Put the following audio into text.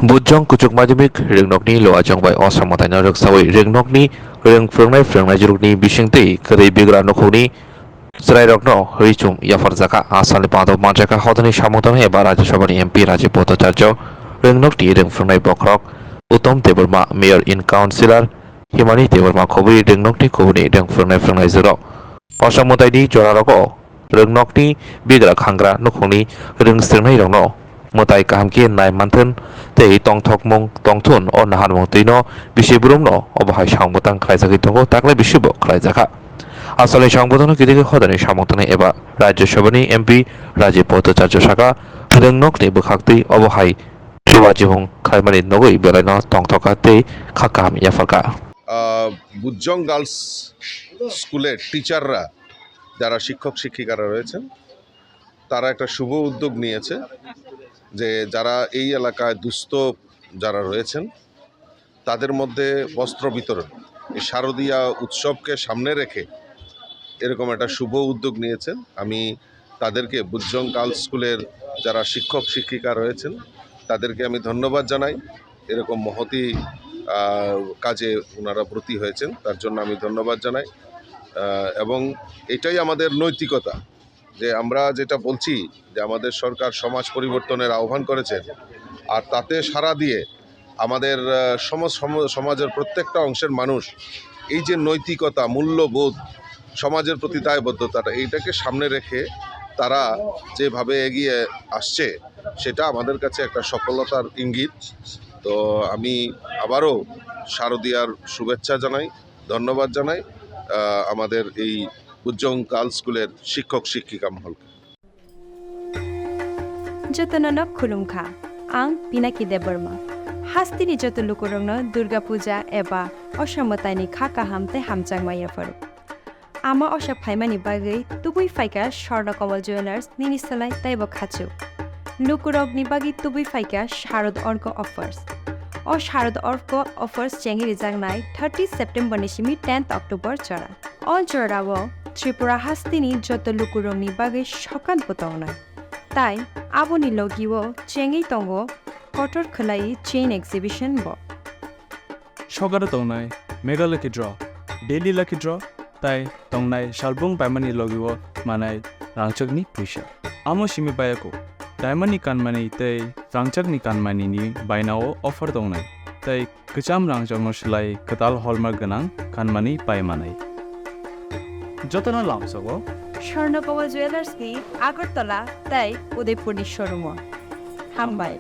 Bodhjung kucuk majemik rengnokni loajang bai osamata na raksawi rengnokni reng frungnai jurukni bisingtei kri bigra nukhungni Swrangchati Hrichum Yafarjaka Asali Pado Bakjakkha Hodani Samutang Eba Rajya Sabha MP Rajiv Bhattacharya Rengnokti Rengfrungnai Bokrok Uttom Deborma Mayor in Councillor Himani Deborma Kwrwi Rengnokni Kwrwi Rengfrungnai Jero Osamutaini Joraroko Rengnokni Bigra Khangra Nukhungni Rengstrengnai Rongno Mwtai Kahamki Nai Manthen Tei Tongthokmung Tongthun O Naharmung Tino Bisiburumno Obahai Samutang Khlaijagui Tongo Taklai Bisibo Khlaijakha আসলে সংবোধন কিদিকে খদানি সামন্তনে এবা রাজ্যসভানি MP Rajib Bhattacharya শাখা রেংনকনি বখাক্তি অবহাই শিবাজিভং খাইমানি নগৈ বেলাইন টংথকাতে খাকাম ইয়াফাকা বুজজং girls স্কুলের টিচাররা যারা শিক্ষক শিক্ষিকারা রয়েছেন তারা একটা শুভ উদ্যোগ নিয়েছে যে যারা এই এলাকায় দুস্থ যারা রয়েছেন তাদের মধ্যে বস্ত্র বিতরণ এই শারদীয়া উৎসবকে সামনে রেখে এরকম একটা শুভ উদ্যোগ নিয়েছেন। আমি তাদেরকে বুজজং গার্লস স্কুলের যারা শিক্ষক শিক্ষিকা রয়েছেন তাদেরকে আমি ধন্যবাদ জানাই। এরকম মহতি কাজে ওনারা ব্রতী হয়েছেন তার জন্য আমি ধন্যবাদ জানাই। এবং এটাই আমাদের নৈতিকতা যে আমরা যেটা বলছি যে আমাদের সরকার সমাজ পরিবর্তনের আহ্বান করেছেন আর তাতে সাড়া দিয়ে আমাদের সমাজের প্রত্যেকটা অংশের মানুষ এই যে নৈতিকতা মূল্যবোধ সমাজের প্রতি দায়বদ্ধতাটা এইটাকে সামনে রেখে তারা যেভাবে এগিয়ে আসছে সেটা আমাদের কাছে একটা সফলতার ইঙ্গিত। তো আমি আবারও শারদীয়ার শুভেচ্ছা জানাই, ধন্যবাদ জানাই আমাদের এই বুজজং গার্লস স্কুলের শিক্ষক শিক্ষিকা মহলকে। যতননক খুলুমখা আং পিনাকি দেববর্মা হাস্তিনি যত লুকুরংনো দুর্গা পূজা এবা অসমতাইনি খাকা হামতে হামচাংমাইয়াফারু আমা অশাক ফাইমানি বাগৈ তুবুই ফাইকা স্বর্ণকমল জুয়েলার্স নিনিসলাই তাইব খাচু লুকুরগনি বাগি তুবুই ফাইকা শারদ অর্ক অফার্স ও শারদ অর্ক অফার্স চেঙ্গি রিজাংনাই 30 সেপ্টেম্বর নিশিমি 10 অক্টোবর চড়া অল চড়াও ত্রিপুরা হাস্তিনি যত লুকুরংনি বাগৈ সকান পতংনাই তাই আবনি লগিও চেঙ্গি তঙ্গ কটর খলাই চেইন এক্সিবিশন ব সকারে তংনাই mega lucky draw daily lucky draw তাই তংনাই শালবুং পাইমানি লগিও মানাই রাংচকনি পুইসা আমো সিমি বায়াকো ডায়মনি কানমানি তাই রাংচকনি কানমানি নি বাইনাও অফার তংনাই তাই কচাম রাংচকনো সেলাই কতাল হলমার্ক গনাং কানমানি পাইমানাই যতনা লামসগো স্বর্ণকমল জুয়েলার্স নি আগরতলা তাই উদয়পুর শোরুম হামবাই